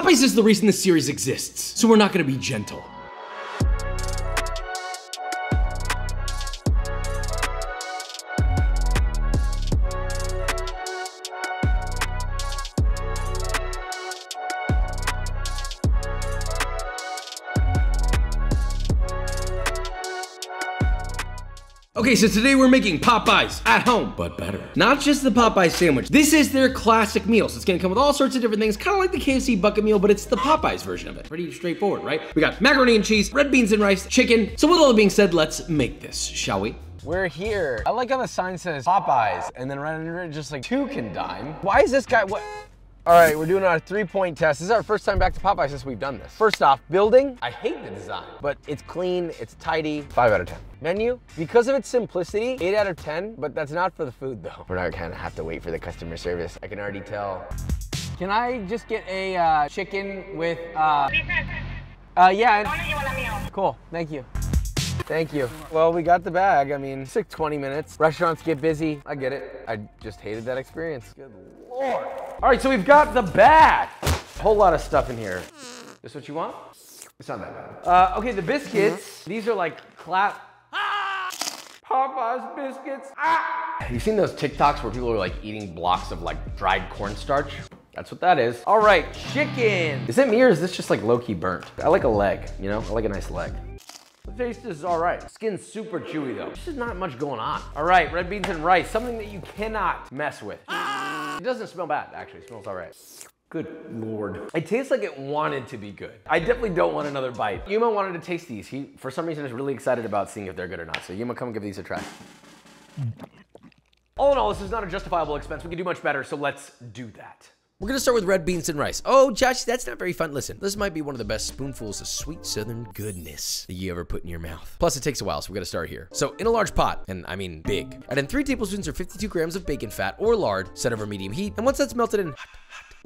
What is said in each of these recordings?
Popeyes is the reason this series exists, so we're not gonna be gentle. Okay, so today we're making Popeyes at home, but better. Not just the Popeye sandwich. This is their classic meal. So it's gonna come with all sorts of different things, kind of like the KFC bucket meal, but it's the Popeyes version of it. Pretty straightforward, right? We got macaroni and cheese, red beans and rice, chicken. So with all that being said, let's make this, shall we? We're here. I like how the sign says Popeyes, and then right under it, just like 2 can dine. Why is this guy, what? All right, we're doing our 3-point test. This is our first time back to Popeye since we've done this. First off, building, I hate the design, but it's clean, it's tidy, 5 out of 10. Menu, because of its simplicity, 8 out of 10, but that's not for the food though. We're not gonna have to wait for the customer service. I can already tell. Can I just get a chicken with, yeah. Cool, thank you. Thank you. Well, we got the bag. I mean, 20 minutes. Restaurants get busy. I get it. I just hated that experience. Good Lord. All right, so we've got the bag. Whole lot of stuff in here. This what you want? It's not that bad. Okay, the biscuits. These are like Popeye's biscuits. You seen those TikToks where people are like eating blocks of like dried cornstarch? That's what that is. All right, chicken. Is it me or is this just like low-key burnt? I like a leg, you know? I like a nice leg. The taste is all right. Skin's super chewy though. There's just not much going on. All right, red beans and rice, something that you cannot mess with. It doesn't smell bad, actually. It smells all right. Good Lord. It tastes like it wanted to be good. I definitely don't want another bite. Yuma wanted to taste these. He, for some reason, is really excited about seeing if they're good or not. So Yuma, come give these a try. All in all, this is not a justifiable expense. We can do much better, so let's do that. We're gonna start with red beans and rice. Oh, Josh, that's not very fun. Listen, this might be one of the best spoonfuls of sweet southern goodness that you ever put in your mouth. Plus, it takes a while, so we gotta start here. So, in a large pot, and I mean big, add in 3 tablespoons or 52 grams of bacon fat or lard, set over medium heat, and once that's melted in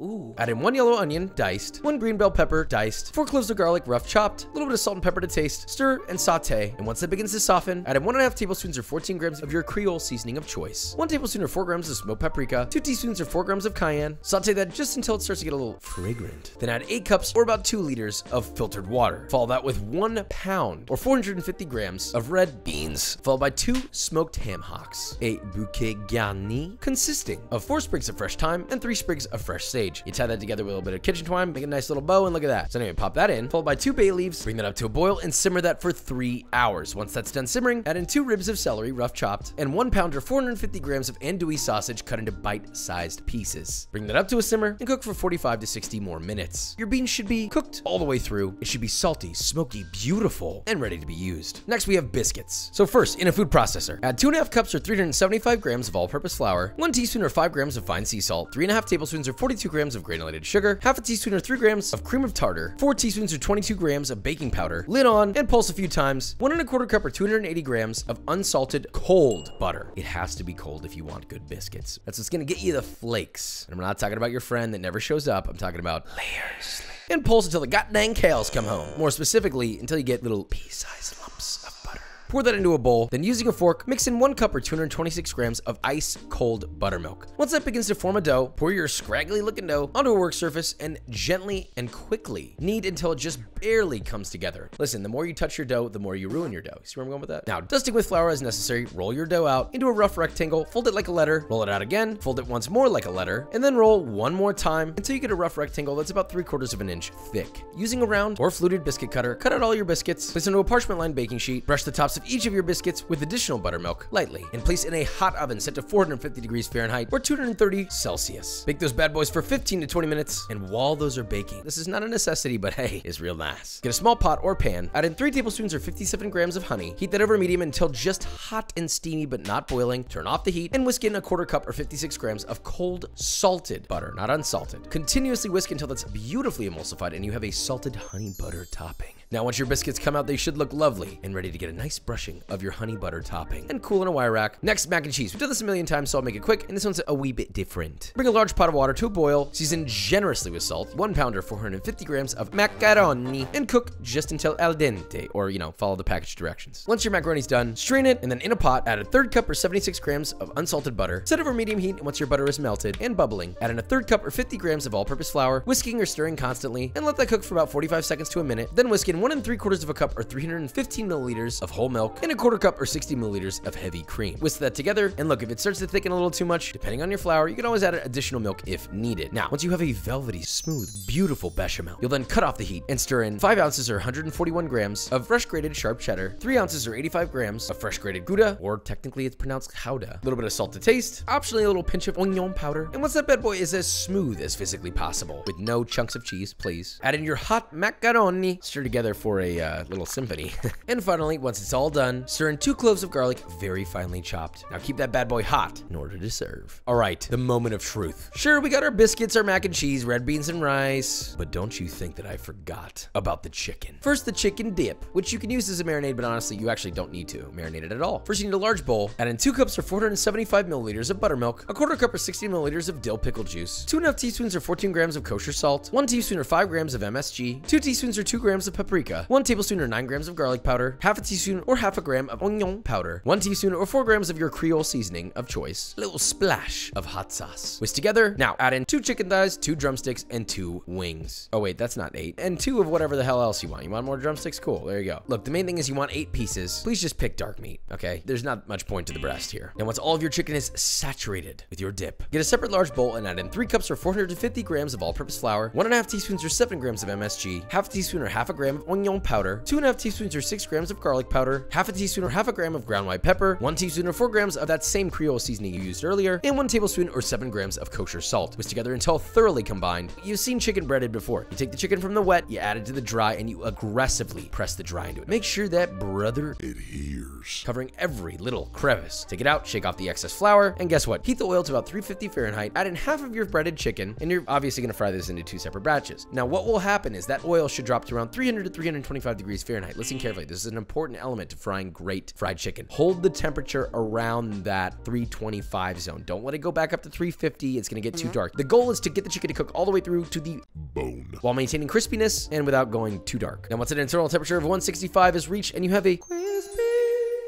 ooh. Add in 1 yellow onion, diced, 1 green bell pepper, diced, 4 cloves of garlic, rough chopped, a little bit of salt and pepper to taste, stir and saute, and once that begins to soften, add in 1.5 tablespoons or 14 grams of your Creole seasoning of choice, 1 tablespoon or 4 grams of smoked paprika, 2 teaspoons or 4 grams of cayenne, saute that just until it starts to get a little fragrant. Then add 8 cups or about 2 liters of filtered water. Follow that with 1 pound or 450 grams of red beans, followed by 2 smoked ham hocks, a bouquet garni consisting of 4 sprigs of fresh thyme and 3 sprigs of fresh sage. You tie that together with a little bit of kitchen twine, make a nice little bow, and look at that. So anyway, pop that in, followed by 2 bay leaves, bring that up to a boil, and simmer that for 3 hours. Once that's done simmering, add in 2 ribs of celery, rough chopped, and 1 pound or 450 grams of andouille sausage cut into bite-sized pieces. Bring that up to a simmer and cook for 45 to 60 more minutes. Your beans should be cooked all the way through. It should be salty, smoky, beautiful, and ready to be used. Next, we have biscuits. So first, in a food processor, add 2.5 cups or 375 grams of all-purpose flour, 1 teaspoon or 5 grams of fine sea salt, 3.5 tablespoons or 42 grams of granulated sugar, half a teaspoon or 3 grams of cream of tartar, 4 teaspoons or 22 grams of baking powder, lid on, and pulse a few times, 1.25 cup or 280 grams of unsalted cold butter. It has to be cold if you want good biscuits. That's what's gonna get you the flakes. And I'm not talking about your friend that never shows up. I'm talking about layers. And pulse until the goddamn cows come home. More specifically, until you get little pea-sized lumps of butter. Pour that into a bowl, then using a fork, mix in 1 cup or 226 grams of ice-cold buttermilk. Once that begins to form a dough, pour your scraggly-looking dough onto a work surface and gently and quickly knead until it just barely comes together. Listen, the more you touch your dough, the more you ruin your dough. See where I'm going with that? Now, dusting with flour as necessary, roll your dough out into a rough rectangle, fold it like a letter, roll it out again, fold it once more like a letter, and then roll one more time until you get a rough rectangle that's about 3/4 of an inch thick. Using a round or fluted biscuit cutter, cut out all your biscuits, place into a parchment-lined baking sheet, brush the tops of each of your biscuits with additional buttermilk lightly, and place in a hot oven set to 450 degrees Fahrenheit or 230 Celsius. Bake those bad boys for 15 to 20 minutes, and while those are baking, this is not a necessity, but hey, it's real nice. Get a small pot or pan, add in 3 tablespoons or 57 grams of honey, heat that over medium until just hot and steamy but not boiling, turn off the heat, and whisk in 1/4 cup or 56 grams of cold salted butter, not unsalted. Continuously whisk until that's beautifully emulsified and you have a salted honey butter topping. Now once your biscuits come out, they should look lovely and ready to get a nice brushing of your honey butter topping and cool in a wire rack. Next, mac and cheese. We've done this a million times, so I'll make it quick, and this one's a wee bit different. Bring a large pot of water to a boil, season generously with salt, 1 pounder, 450 grams of macaroni, and cook just until al dente, or follow the package directions. Once your macaroni's done, strain it, and then in a pot, add a 1/3 cup or 76 grams of unsalted butter. Set over medium heat, and once your butter is melted and bubbling, add in a 1/3 cup or 50 grams of all-purpose flour, whisking or stirring constantly, and let that cook for about 45 seconds to a minute. Then whisk in 1 3/4 cup or 315 milliliters of whole milk and a 1/4 cup or 60 milliliters of heavy cream. Whisk that together, and look, if it starts to thicken a little too much, depending on your flour, you can always add additional milk if needed. Now, once you have a velvety, smooth, beautiful bechamel, you'll then cut off the heat and stir in 5 ounces or 141 grams of fresh grated sharp cheddar, 3 ounces or 85 grams of fresh grated Gouda, or technically it's pronounced Gouda, a little bit of salt to taste, optionally a little pinch of onion powder, and once that bad boy is as smooth as physically possible, with no chunks of cheese, please, add in your hot macaroni, stir together for a little symphony. And finally, once it's all done, stir in 2 cloves of garlic, very finely chopped. Now keep that bad boy hot in order to serve. All right, the moment of truth. Sure, we got our biscuits, our mac and cheese, red beans and rice, but don't you think that I forgot about the chicken. First, the chicken dip, which you can use as a marinade, but honestly, you actually don't need to marinate it at all. First, you need a large bowl. Add in 2 cups or 475 milliliters of buttermilk, a 1/4 cup or 60 milliliters of dill pickle juice, 2½ teaspoons or 14 grams of kosher salt, 1 teaspoon or 5 grams of MSG, 2 teaspoons or 2 grams of paprika, 1 tablespoon or 9 grams of garlic powder, half a teaspoon or half a gram of onion powder, 1 teaspoon or 4 grams of your Creole seasoning of choice, a little splash of hot sauce. Whisk together. Now add in 2 chicken thighs, 2 drumsticks, and 2 wings. Oh wait, that's not 8. And 2 of whatever the hell else you want. You want more drumsticks? Cool, there you go. Look, the main thing is you want 8 pieces. Please just pick dark meat, okay? There's not much point to the breast here. Now once all of your chicken is saturated with your dip, get a separate large bowl and add in 3 cups or 450 grams of all-purpose flour, 1½ teaspoons or 7 grams of MSG, half a teaspoon or half a gram of onion powder, 2½ teaspoons or 6 grams of garlic powder, half a teaspoon or half a gram of ground white pepper, 1 teaspoon or 4 grams of that same Creole seasoning you used earlier, and 1 tablespoon or 7 grams of kosher salt. Whisk together until thoroughly combined. You've seen chicken breaded before. You take the chicken from the wet, you add it to the dry, and you aggressively press the dry into it. Make sure that brother adheres, covering every little crevice. Take it out, shake off the excess flour, and guess what? Heat the oil to about 350 Fahrenheit, add in half of your breaded chicken, and you're obviously gonna fry this into 2 separate batches. Now what will happen is that oil should drop to around 300 to 325 degrees Fahrenheit. Listen carefully, this is an important element to frying great fried chicken. Hold the temperature around that 325 zone. Don't let it go back up to 350, it's gonna get too dark. The goal is to get the chicken to cook all the way through to the bone, while maintaining crispiness and without going too dark. Now once an internal temperature of 165 is reached and you have a crispy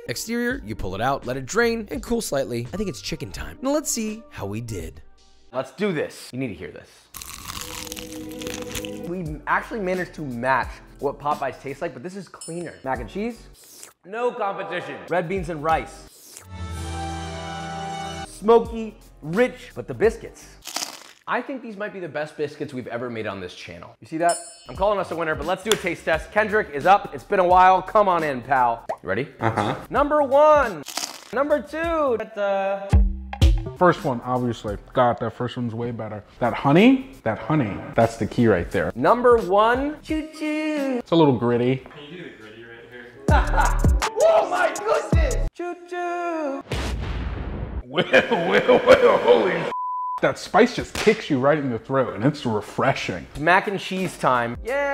exterior, you pull it out, let it drain, and cool slightly. I think it's chicken time. Now let's see how we did. Let's do this. You need to hear this. We actually managed to match what Popeyes tastes like, but this is cleaner. Mac and cheese, no competition. Red beans and rice. Smoky, rich, but the biscuits. I think these might be the best biscuits we've ever made on this channel. You see that? I'm calling us a winner, but let's do a taste test. Kendrick is up. It's been a while. Come on in, pal. You ready? Number 1. Number 2. First one, obviously. God, that first one's way better. That honey, that's the key right there. Number 1. Choo-choo. It's a little gritty. Can you do the gritty right here? Oh my goodness! Choo-choo. Well, holy sh**. That spice just kicks you right in the throat, and it's refreshing. Mac and cheese time. Yeah.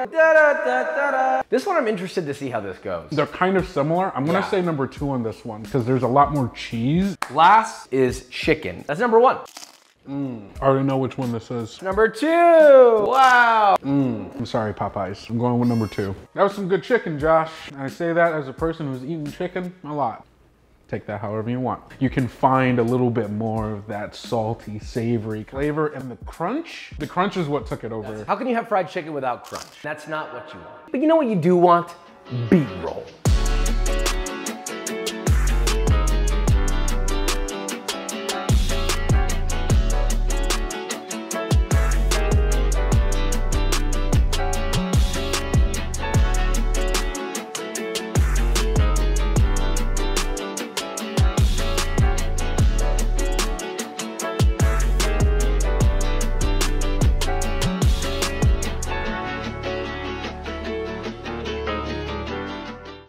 Da-da-da-da-da. This one I'm interested to see how this goes. They're kind of similar. I'm gonna say number 2 on this one, because there's a lot more cheese. Last is chicken. That's number 1. I already know which one this is. Number 2. Wow. I'm sorry, Popeyes. I'm going with number 2. That was some good chicken, Josh. I say that as a person who's eaten chicken a lot. Take that however you want. You can find a little bit more of that salty, savory flavor, and the crunch. The crunch is what took it over. How can you have fried chicken without crunch? That's not what you want. But you know what you do want? B-roll.